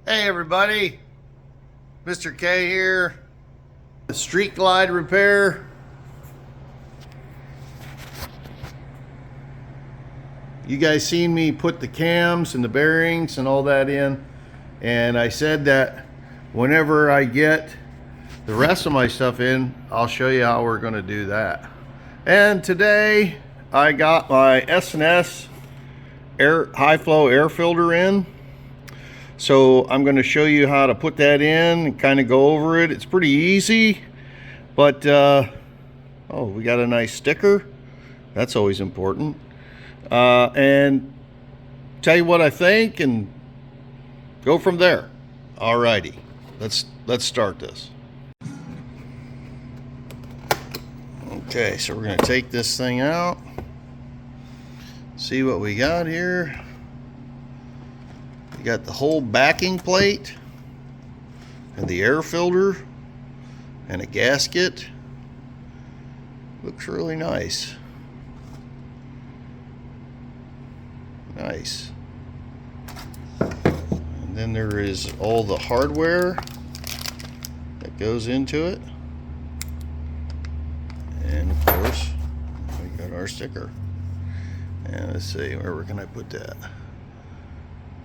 Hey everybody, Mr.K here. The Street Glide repair. You guys seen me put the cams and the bearings and all that in, and I said that whenever I get the rest of my stuff in, I'll show you how we're going to do that. And today I got my S&S high flow air filter in. So I'm going to show you how to put that in and kind of go over it. It's pretty easy, but oh, we got a nice sticker. That's always important. And tell you what I think and go from there. Alrighty, let's start this. Okay, so we're going to take this thing out. See what we got here. You got the whole backing plate and the air filter and a gasket. Looks really nice. Nice. And then there is all the hardware that goes into it. And of course, we got our sticker. And let's see, where can I put that?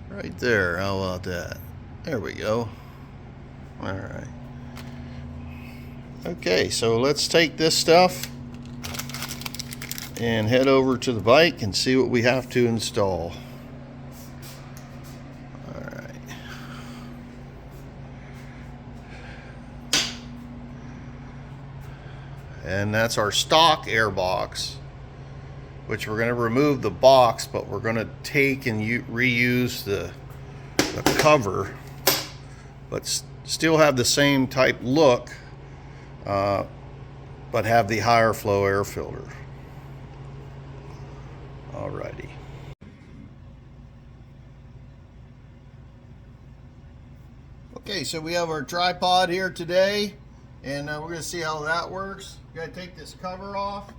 Right there. How about that? There we go. All right. Okay, so let's take this stuff and head over to the bike and see what we have to install. All right. And that's our stock air box, which we're going to remove the box, but we're going to take and reuse the cover, but still have the same type look, but have the higher flow air filter. Alrighty. Okay, so we have our tripod here today, and we're going to see how that works. You got to take this cover off.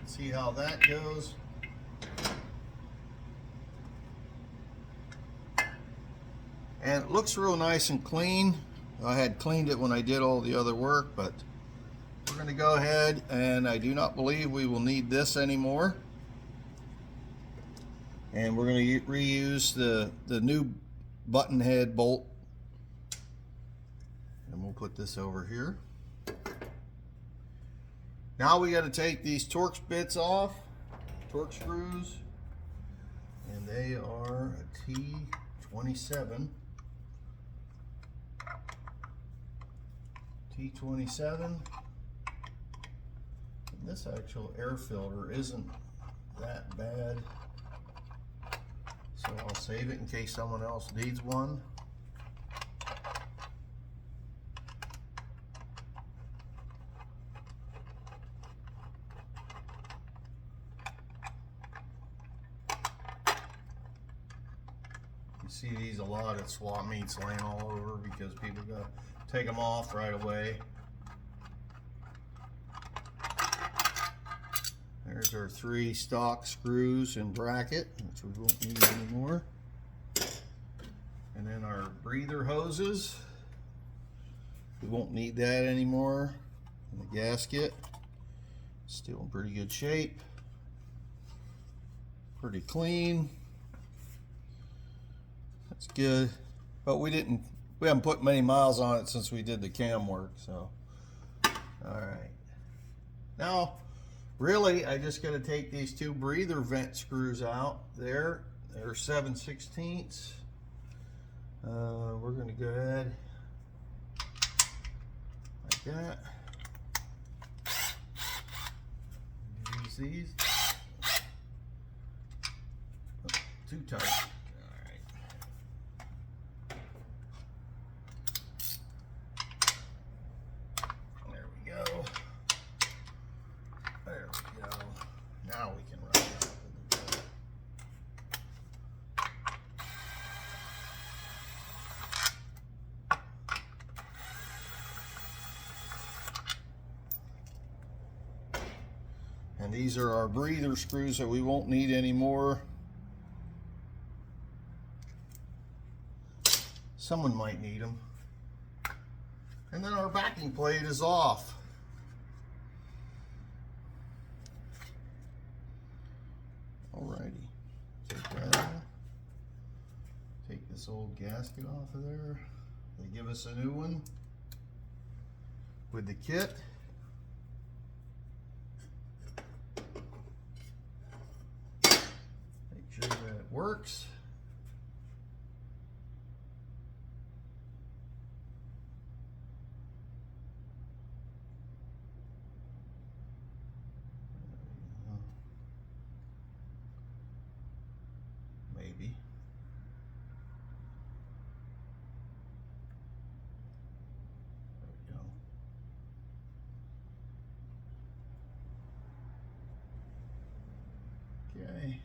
See how that goes. And it looks real nice and clean. I had cleaned it when I did all the other work, but we're going to go ahead, and I do not believe we will need this anymore. And we're going to reuse the new button head bolt. And we'll put this over here. Now we got to take these Torx bits off, Torx screws, and they are a T27. T27. And this actual air filter isn't that bad, so I'll save it in case someone else needs one. You see these a lot at swap meets laying all over because people gotta take them off right away. There's our 3 stock screws and bracket, which we won't need anymore. And then our breather hoses. We won't need that anymore. And the gasket, still in pretty good shape. Pretty clean. That's good, but we haven't put many miles on it since we did the cam work, so. All right. Now, really, I just got to take these 2 breather vent screws out there. They're 7/16. We're going to go ahead like that. Use these. Oh, too tight. Now we can run it up. And these are our breather screws that we won't need anymore. Someone might need them. And then our backing plate is off. Alrighty. Take this old gasket off of there. They give us a new one with the kit. Make sure that it works. Maybe. There we go. Okay.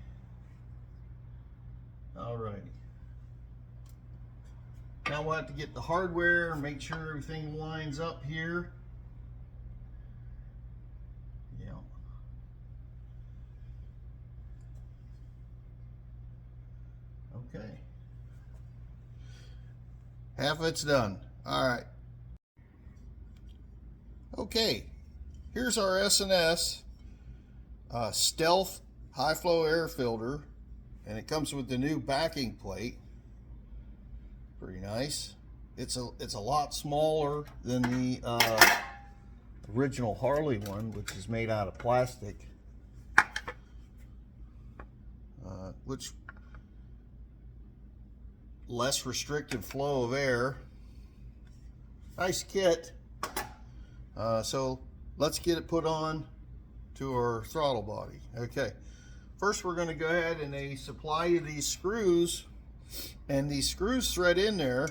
All right. Now we'll have to get the hardware and make sure everything lines up here. Yeah. Okay. Half of it's done. All right. Okay. Here's our S&S Stealth high flow air filter, and it comes with the new backing plate. Pretty nice. It's a lot smaller than the original Harley one, which is made out of plastic, which less restrictive flow of air. Nice kit. So let's get it put on to our throttle body. Okay, first we're going to go ahead and they supply you these screws, and these screws thread in there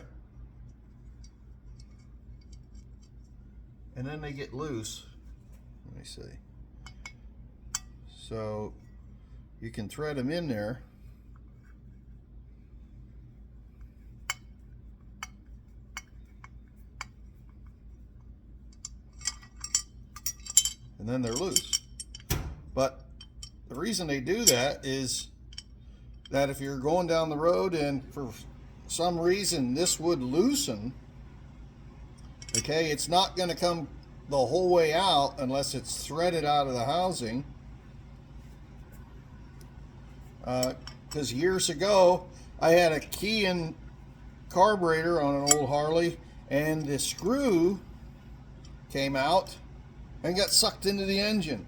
and then they get loose. Let me see. So you can thread them in there. And then they're loose. But the reason they do that is that if you're going down the road and for some reason this would loosen, okay, it's not going to come the whole way out unless it's threaded out of the housing. Because years ago I had a key in carburetor on an old Harley, and the screw came out and got sucked into the engine,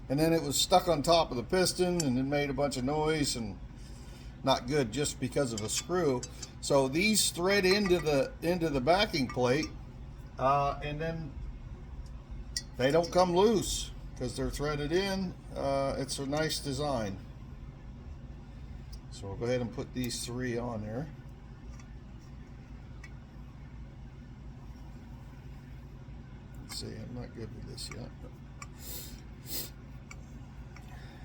and then it was stuck on top of the piston and it made a bunch of noise, and not good just because of a screw. So these thread into the backing plate, and then they don't come loose because they're threaded in. It's a nice design. So we'll go ahead and put these three on there. See, I'm not good with this yet.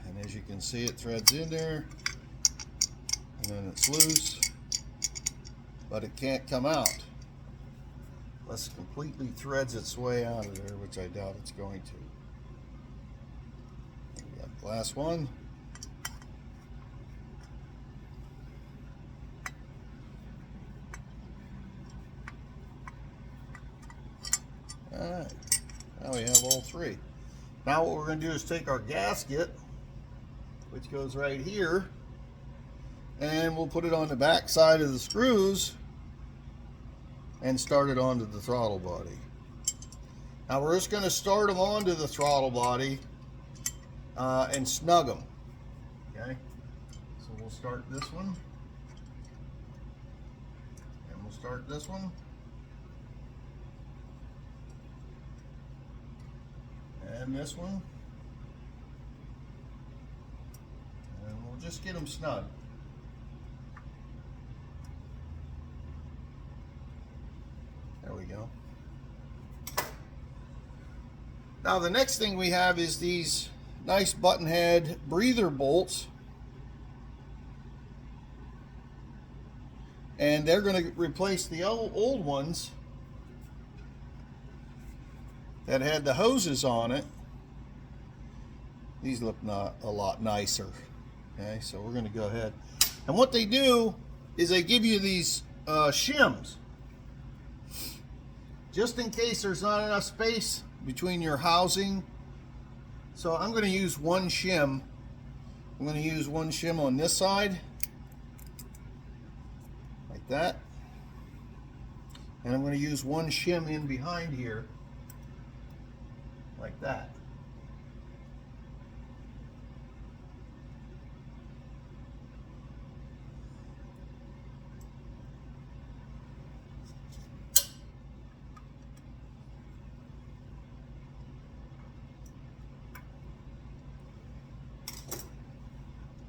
And as you can see, it threads in there, and then it's loose, but it can't come out unless it completely threads its way out of there, which I doubt it's going to. We got the last one. Alright, now we have all three. Now what we're going to do is take our gasket, which goes right here, and we'll put it on the back side of the screws and start it onto the throttle body. Now we're just going to start them onto the throttle body and snug them. Okay, so we'll start this one, and we'll start this one. And this one, and we'll just get them snug. There we go. Now the next thing we have is these nice button head breather bolts, and they're going to replace the old ones that had the hoses on it. These look not a lot nicer. Okay, so we're going to go ahead. And what they do is they give you these shims, just in case there's not enough space between your housing. So I'm going to use one shim. I'm going to use one shim on this side, like that. And I'm going to use one shim in behind here, like that.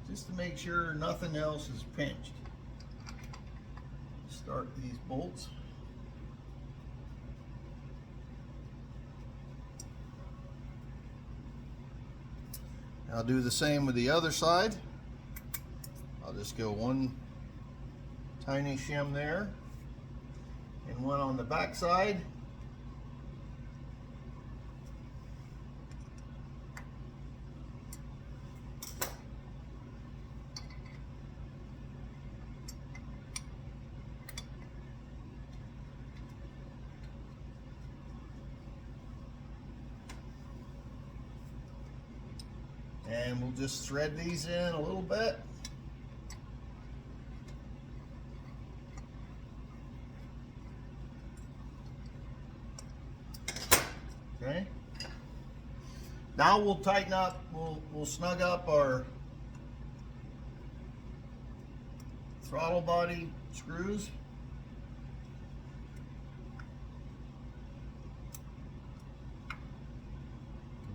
Just to make sure nothing else is pinched. Start these bolts. I'll do the same with the other side. I'll just go one tiny shim there and one on the back side. And we'll just thread these in a little bit. Okay. Now we'll tighten up, we'll snug up our throttle body screws.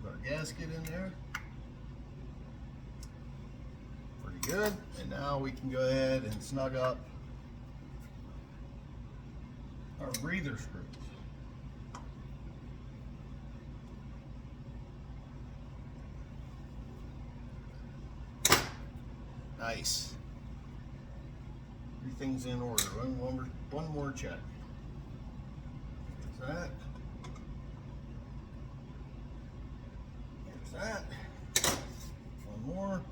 Put our gasket in there. Good, and now we can go ahead and snug up our breather screws. Nice. Everything's in order. One more check. There's that. There's that. One more.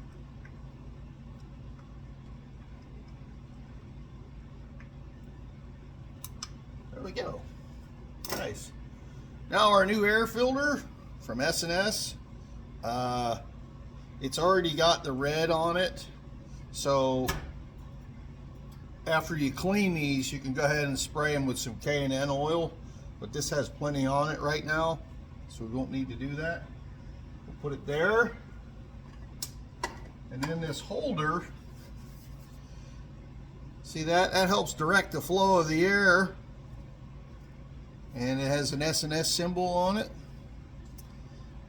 There we go. Nice. Now our new air filter from S&S. It's already got the red on it. So after you clean these, you can go ahead and spray them with some K&N oil. But this has plenty on it right now, so we won't need to do that. We'll put it there. And then this holder, see that? That helps direct the flow of the air. And it has an S&S symbol on it,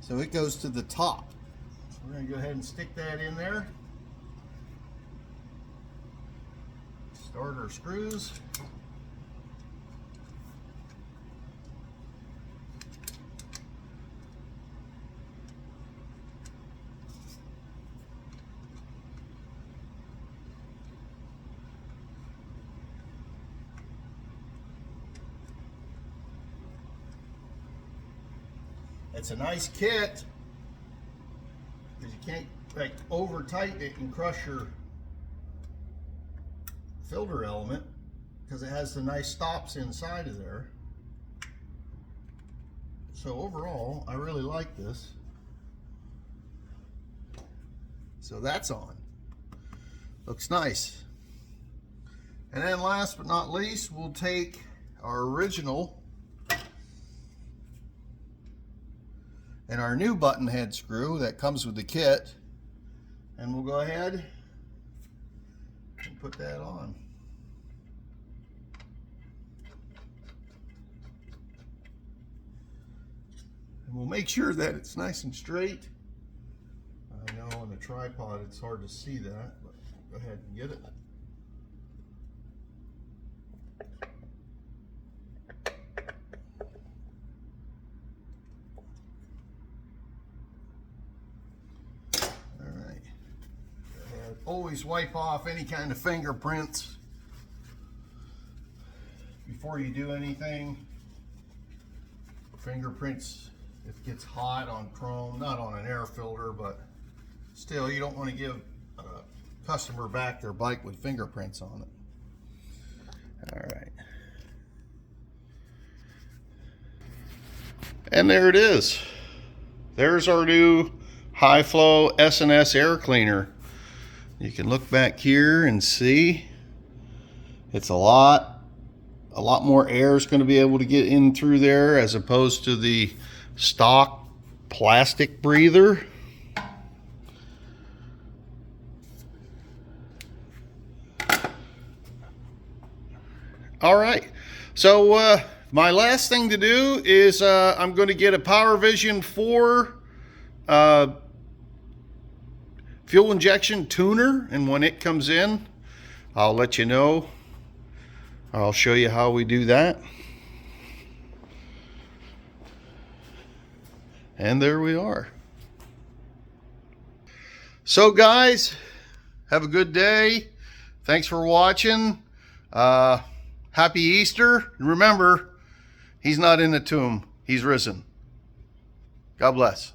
so it goes to the top. So we're going to go ahead and stick that in there. Start our screws. It's a nice kit because you can't like over tighten it and crush your filter element because it has the nice stops inside of there. So overall, I really like this. So that's on. Looks nice. And then last but not least, we'll take our original and our new button head screw that comes with the kit, and we'll go ahead and put that on. And we'll make sure that it's nice and straight. I know on the tripod it's hard to see that, but go ahead and get it. Always wipe off any kind of fingerprints before you do anything. Fingerprints It gets hot on chrome, not on an air filter, but still, you don't want to give a customer back their bike with fingerprints on it. All right. And there it is. There's our new high flow S&S air cleaner. You can look back here and see it's a lot more air is going to be able to get in through there as opposed to the stock plastic breather. All right, so my last thing to do is I'm going to get a Power Vision 4 fuel injection tuner, and when it comes in, I'll let you know. I'll show you how we do that. And there we are. So guys, have a good day. Thanks for watching. Happy Easter. And remember, he's not in the tomb. He's risen. God bless.